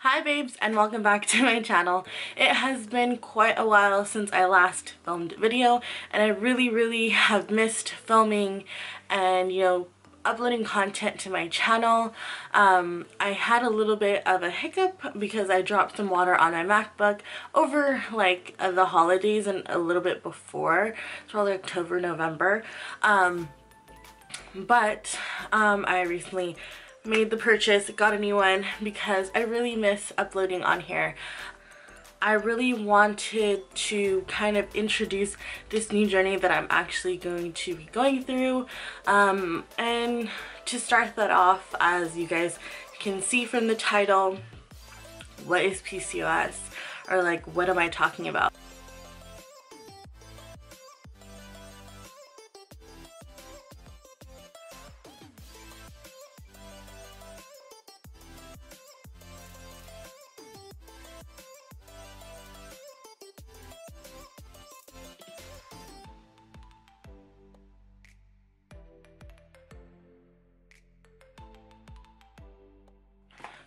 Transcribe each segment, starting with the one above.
Hi babes, and welcome back to my channel. It has been quite a while since I last filmed a video, and I really have missed filming and uploading content to my channel. I had a little bit of a hiccup because I dropped some water on my MacBook over the holidays and a little bit before. It's probably October, November. But I recently made the purchase, got a new one because I really miss uploading on here. I really wanted to kind of introduce this new journey that I'm actually going to be going through, and to start that off, as you guys can see from the title, what is PCOS, or what am I talking about?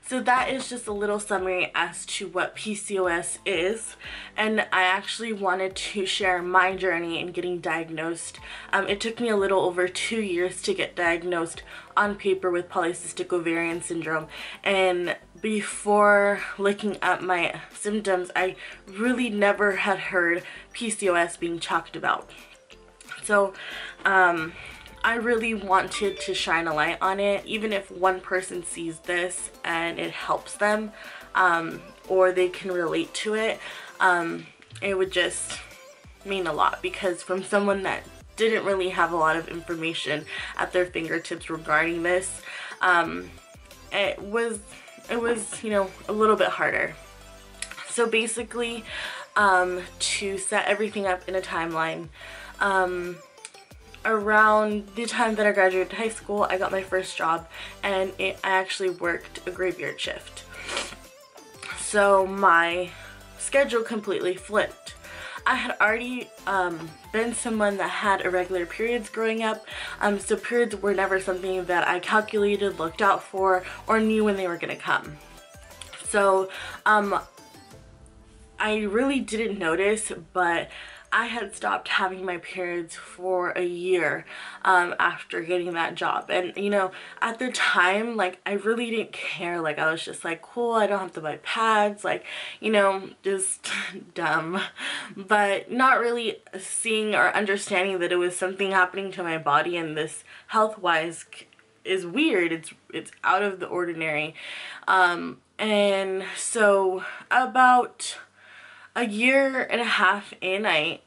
So that is just a little summary as to what PCOS is, and I actually wanted to share my journey in getting diagnosed. It took me a little over 2 years to get diagnosed on paper with polycystic ovarian syndrome, and before looking at my symptoms, I really never had heard PCOS being talked about. So I really wanted to shine a light on it, even if one person sees this and it helps them, or they can relate to it. It would just mean a lot, because from someone that didn't really have a lot of information at their fingertips regarding this, it was a little bit harder. So basically, to set everything up in a timeline, around the time that I graduated high school, I got my first job, and I actually worked a graveyard shift. So my schedule completely flipped. I had already been someone that had irregular periods growing up, so periods were never something that I calculated, looked out for, or knew when they were gonna come. So I really didn't notice, but I had stopped having my periods for a year after getting that job. And at the time, I really didn't care. I was just cool, I don't have to buy pads, just dumb, but not really seeing or understanding that it was something happening to my body, and this health-wise is weird. It's out of the ordinary. And so about a year and a half in, I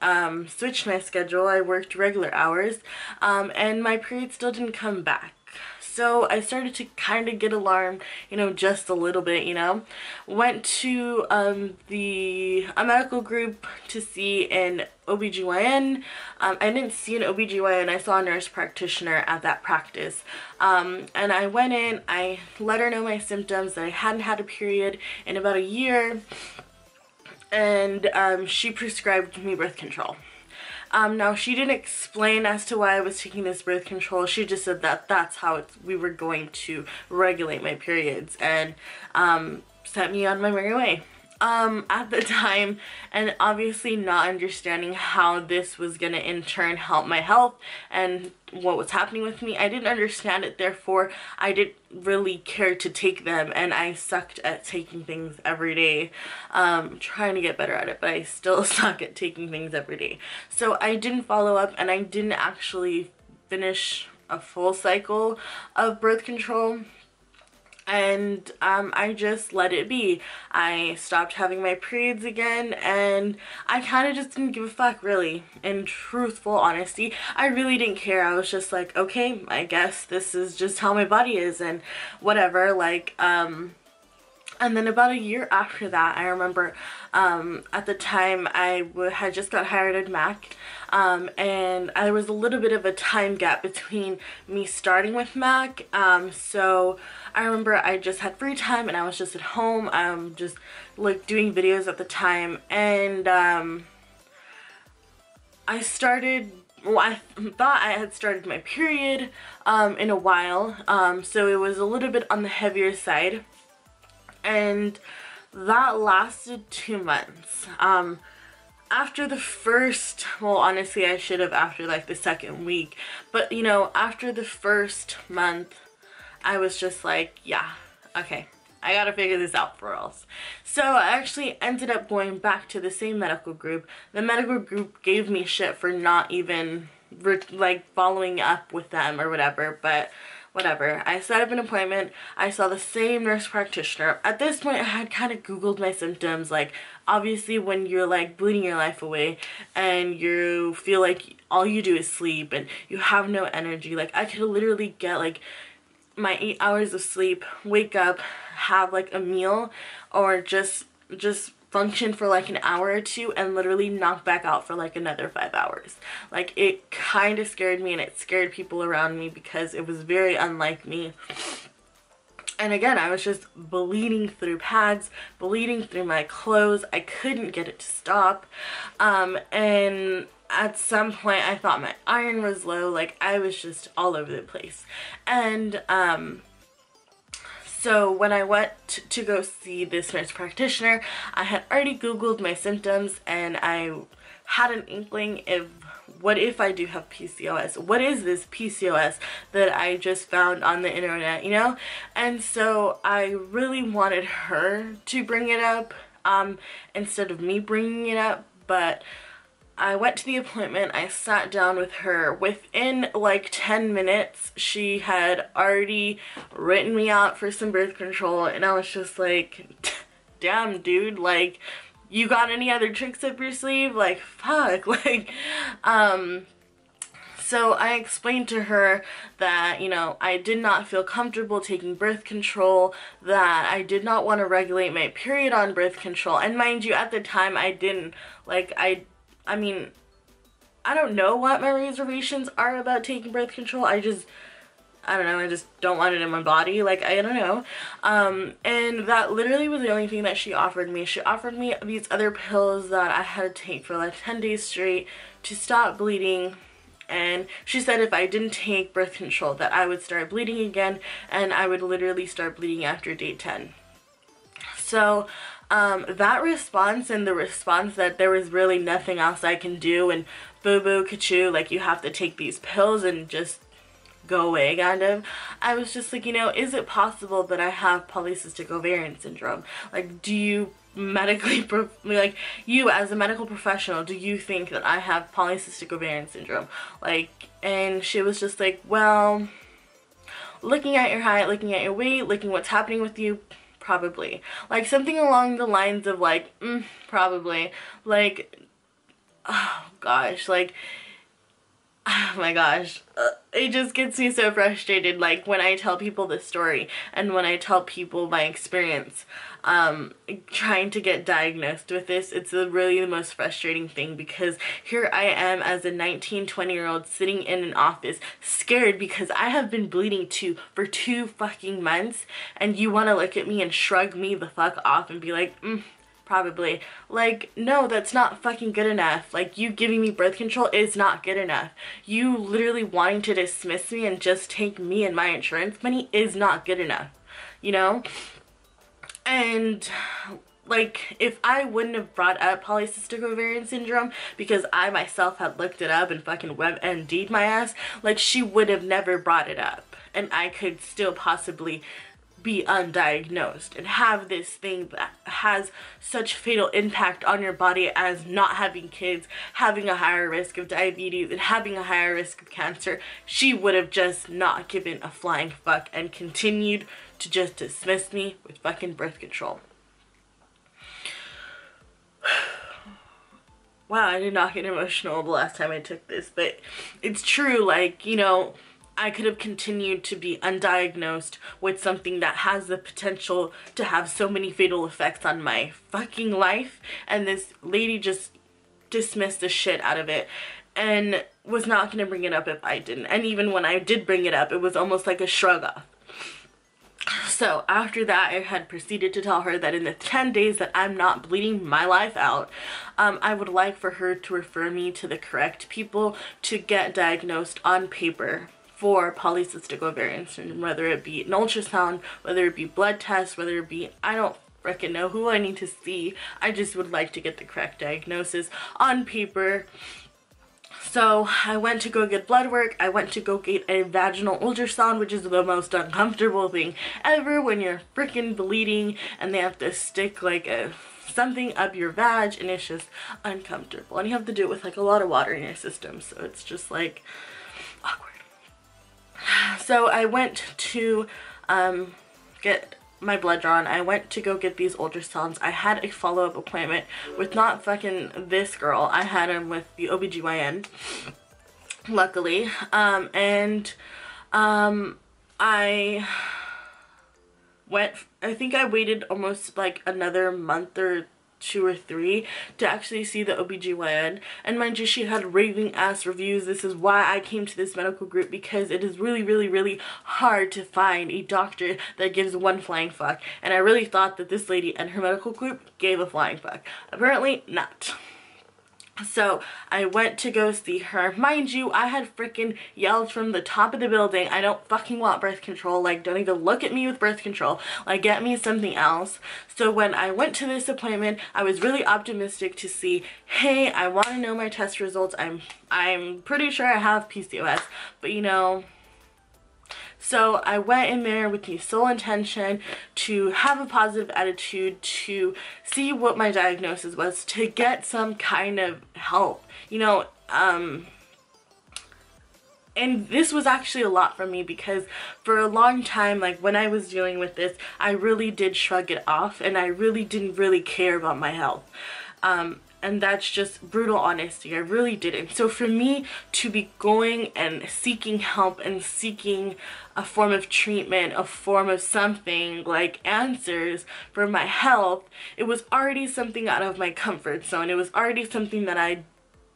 switched my schedule. I worked regular hours, and my period still didn't come back. So I started to kind of get alarmed, just a little bit, Went to a medical group to see an OBGYN. I didn't see an OBGYN, I saw a nurse practitioner at that practice. And I went in, I let her know my symptoms, that I hadn't had a period in about a year. And she prescribed me birth control. Now, she didn't explain as to why I was taking this birth control. She just said that that's how we were going to regulate my periods, and sent me on my merry way. At the time, and obviously not understanding how this was gonna in turn help my health and what was happening with me, I didn't understand it. Therefore, I didn't really care to take them, and I sucked at taking things every day. Trying to get better at it, but I still suck at taking things every day. So I didn't follow up, and I didn't actually finish a full cycle of birth control. And I just let it be. I stopped having my periods again, and I kind of just didn't give a fuck, really. In truthful honesty, I really didn't care. I was just like, okay, I guess this is just how my body is, and whatever. And then about a year after that, I remember at the time I had just got hired at Mac, and there was a little bit of a time gap between me starting with Mac. So I remember I just had free time, and I was just at home, just doing videos at the time, and I started, well, I thought I had started my period in a while, so it was a little bit on the heavier side. and that lasted 2 months. After the first, well, honestly, I should have after like the second week, but you know, after the first month, I was just like, yeah, okay, I gotta figure this out for else. So I actually ended up going back to the same medical group. The medical group gave me shit for not even like following up with them or whatever, but whatever. I set up an appointment. I saw the same nurse practitioner. At this point, I had kind of Googled my symptoms. Like, obviously, when you're like bleeding your life away and you feel like all you do is sleep and you have no energy, like I could literally get like my 8 hours of sleep, wake up, have like a meal, or just function for like an hour or two and literally knock back out for like another 5 hours. Like, it kind of scared me, and it scared people around me because it was very unlike me. And again, I was just bleeding through pads, bleeding through my clothes. I couldn't get it to stop. And at some point I thought my iron was low. Like, I was just all over the place. And so when I went to go see this nurse practitioner, I had already Googled my symptoms, and I had an inkling of, what if I do have PCOS? What is this PCOS that I just found on the internet, you know? And so I really wanted her to bring it up instead of me bringing it up, but I went to the appointment. I sat down with her. Within like 10 minutes, she had already written me out for some birth control, and I was just like, damn, dude, like, you got any other tricks up your sleeve? Like, fuck. Like, so I explained to her that, you know, I did not feel comfortable taking birth control, that I did not want to regulate my period on birth control. And mind you, at the time, I didn't, like, I mean, I don't know what my reservations are about taking birth control. I don't know, I just don't want it in my body. Like, I don't know. And that literally was the only thing that she offered me. She offered me these other pills that I had to take for like 10 days straight to stop bleeding. And she said if I didn't take birth control that I would start bleeding again, and I would literally start bleeding after day 10. So that response, and the response that there was really nothing else I can do, and boo-boo, ka-choo, like, you have to take these pills and just go away, kind of. I was just like, you know, is it possible that I have polycystic ovarian syndrome? Like, do you medically, like, you as a medical professional, do you think that I have polycystic ovarian syndrome? Like, and she was just like, well, looking at your height, looking at your weight, looking what's happening with you, probably. Like, something along the lines of like, probably. Like, oh gosh, like, oh my gosh, it just gets me so frustrated, like, when I tell people this story and when I tell people my experience trying to get diagnosed with this. It's really the most frustrating thing, because here I am as a 19-20-year-old sitting in an office scared because I have been bleeding for 2 fucking months, and you want to look at me and shrug me the fuck off and be like, probably. Like, no, that's not fucking good enough. Like, you giving me birth control is not good enough. You literally wanting to dismiss me and just take me and my insurance money is not good enough, you know? And like, if I wouldn't have brought up polycystic ovarian syndrome because I myself had looked it up and fucking WebMD'd my ass, like, she would have never brought it up, and I could still possibly be undiagnosed and have this thing that has such fatal impact on your body as not having kids, having a higher risk of diabetes, and having a higher risk of cancer. She would have just not given a flying fuck and continued to just dismiss me with fucking birth control. Wow, I did not get emotional the last time I took this, but it's true. Like, you know, I could have continued to be undiagnosed with something that has the potential to have so many fatal effects on my fucking life, and this lady just dismissed the shit out of it and was not going to bring it up if I didn't. And even when I did bring it up, it was almost like a shrug off. So after that, I had proceeded to tell her that in the 10 days that I'm not bleeding my life out, I would like for her to refer me to the correct people to get diagnosed on paper for polycystic ovarian syndrome, whether it be an ultrasound, whether it be blood tests, whether it be, I don't freaking know who I need to see. I just would like to get the correct diagnosis on paper. So I went to go get blood work. I went to go get a vaginal ultrasound, which is the most uncomfortable thing ever when you're freaking bleeding and they have to stick like something up your vag, and it's just uncomfortable. And you have to do it with like a lot of water in your system, so it's just like awkward. So I went to get my blood drawn. I went to go get these ultrasounds. I had a follow-up appointment with not fucking this girl. I had him with the OBGYN, luckily. I think I waited almost like another month or 2 or 3 to actually see the OBGYN, and mind you, she had raving ass reviews. This is why I came to this medical group, because it is really hard to find a doctor that gives one flying fuck, and I really thought that this lady and her medical group gave a flying fuck. Apparently not. So I went to go see her. Mind you, I had freaking yelled from the top of the building, I don't fucking want birth control. Like, don't even look at me with birth control. Like, get me something else. So when I went to this appointment, I was really optimistic to see, hey, I want to know my test results. I'm pretty sure I have PCOS, but you know. So I went in there with the sole intention to have a positive attitude, to see what my diagnosis was, to get some kind of help, you know. And this was actually a lot for me, because for a long time, like when I was dealing with this, I really did shrug it off, and I really didn't really care about my health. And that's just brutal honesty. I really didn't. So for me to be going and seeking help and seeking a form of treatment, a form of something like answers for my health, it was already something out of my comfort zone. It was already something that I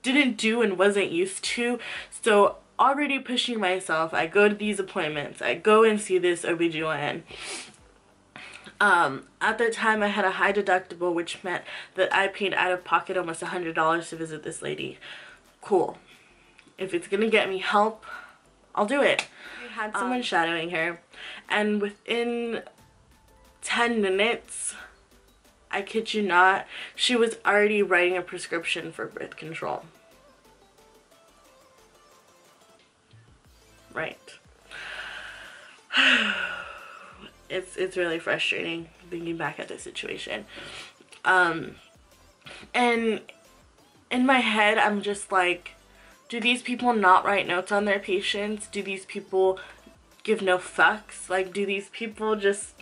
didn't do and wasn't used to. So already pushing myself, I go to these appointments. I go and see this OBGYN. At that time I had a high deductible, which meant that I paid out of pocket almost $100 to visit this lady. Cool. If it's gonna get me help, I'll do it. I had someone shadowing her, and within 10 minutes, I kid you not, she was already writing a prescription for birth control. Right. It's really frustrating thinking back at this situation. And in my head, I'm just like, do these people not write notes on their patients? Do these people give no fucks? Like, do these people just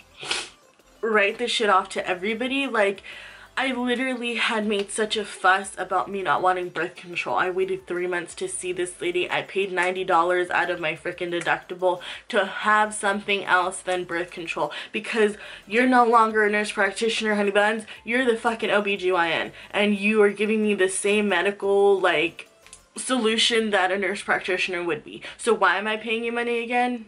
write this shit off to everybody? Like, I literally had made such a fuss about me not wanting birth control. I waited 3 months to see this lady. I paid $90 out of my freaking deductible to have something else than birth control, because you're no longer a nurse practitioner, honey buns. You're the fucking OBGYN, and you are giving me the same medical, like, solution that a nurse practitioner would be. So why am I paying you money again?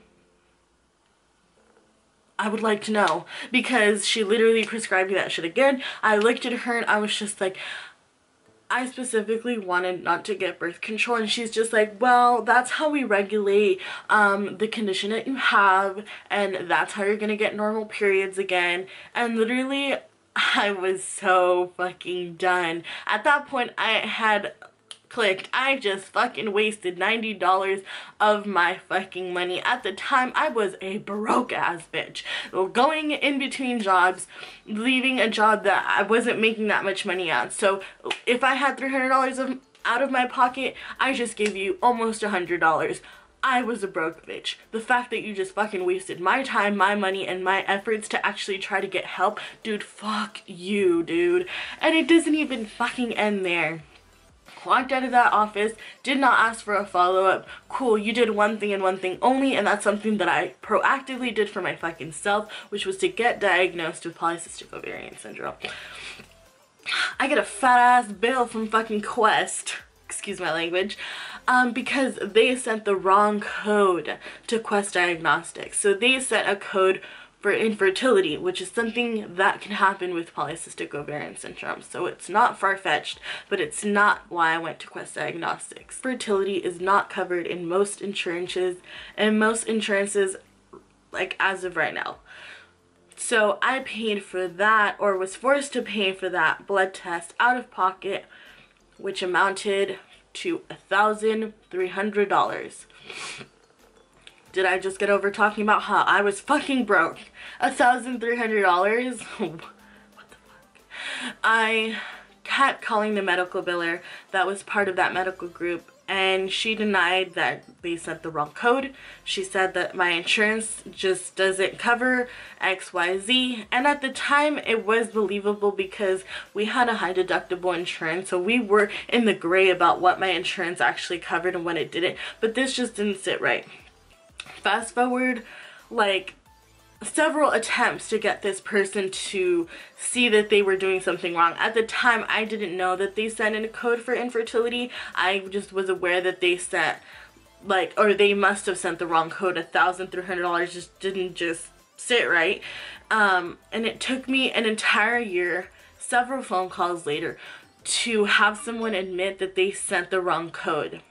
I would like to know, because she literally prescribed me that shit again. I looked at her and I was just like, I specifically wanted not to get birth control, and she's just like, well, that's how we regulate the condition that you have, and that's how you're gonna get normal periods again. And literally, I was so fucking done. At that point, I had clicked. I just fucking wasted $90 of my fucking money. At the time, I was a broke ass bitch, going in between jobs, leaving a job that I wasn't making that much money at. So if I had $300 out of my pocket, I just gave you almost $100. I was a broke bitch. The fact that you just fucking wasted my time, my money, and my efforts to actually try to get help, dude, fuck you, dude. And it doesn't even fucking end there. Walked out of that office, did not ask for a follow-up. Cool, you did one thing and one thing only, and that's something that I proactively did for my fucking self, which was to get diagnosed with polycystic ovarian syndrome. I get a fat-ass bill from fucking Quest, excuse my language, because they sent the wrong code to Quest Diagnostics. So they sent a code for infertility, which is something that can happen with polycystic ovarian syndrome. So it's not far-fetched, but it's not why I went to Quest Diagnostics. Fertility is not covered in most insurances, and most insurances, like as of right now. So I paid for that, or was forced to pay for that blood test out of pocket, which amounted to $1,300. Did I just get over talking about how I was fucking broke? $1,300? What the fuck? I kept calling the medical biller that was part of that medical group, and she denied that they sent the wrong code. She said that my insurance just doesn't cover XYZ, and at the time it was believable because we had a high deductible insurance, so we were in the gray about what my insurance actually covered and what it didn't, but this just didn't sit right. Fast forward like several attempts to get this person to see that they were doing something wrong. At the time, I didn't know that they sent in a code for infertility. I just was aware that they sent, like, or they must have sent the wrong code. $1,300 just didn't just sit right. And it took me an entire year, several phone calls later, to have someone admit that they sent the wrong code.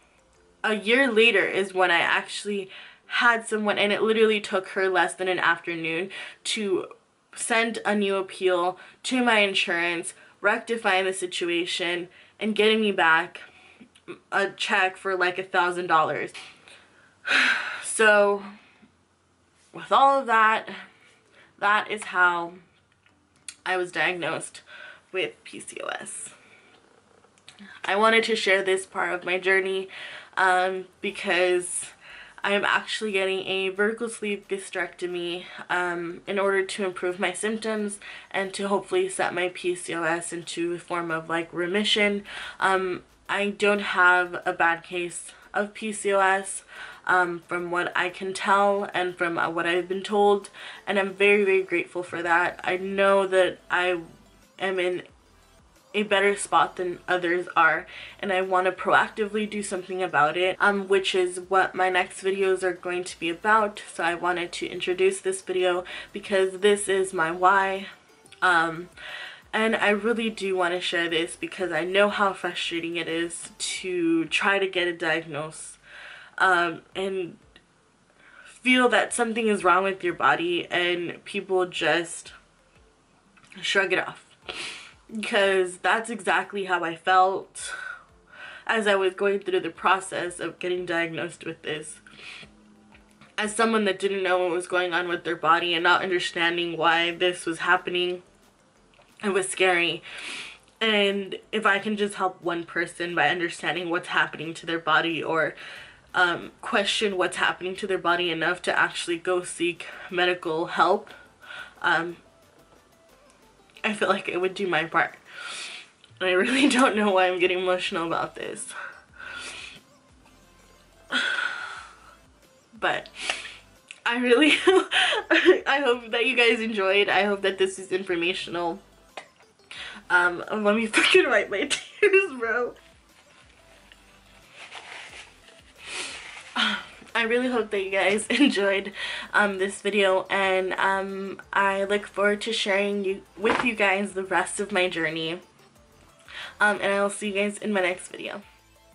A year later is when I actually had someone, and it literally took her less than an afternoon to send a new appeal to my insurance, rectifying the situation, and getting me back a check for like $1,000. So with all of that, that is how I was diagnosed with PCOS. I wanted to share this part of my journey because I am actually getting a vertical sleeve gastrectomy in order to improve my symptoms and to hopefully set my PCOS into a form of like remission. I don't have a bad case of PCOS from what I can tell and from what I've been told, and I'm very, very grateful for that. I know that I am in a better spot than others are, and I want to proactively do something about it, which is what my next videos are going to be about. So I wanted to introduce this video because this is my why, and I really do want to share this because I know how frustrating it is to try to get a diagnosis and feel that something is wrong with your body and people just shrug it off. Because that's exactly how I felt as I was going through the process of getting diagnosed with this. As someone that didn't know what was going on with their body and not understanding why this was happening, it was scary. And if I can just help one person by understanding what's happening to their body, or question what's happening to their body enough to actually go seek medical help, I feel like it would do my part. And I really don't know why I'm getting emotional about this. But I really I hope that you guys enjoyed. I hope that this is informational. Let me fucking wipe my tears, bro. I really hope that you guys enjoyed this video, and I look forward to sharing with you guys the rest of my journey, and I will see you guys in my next video.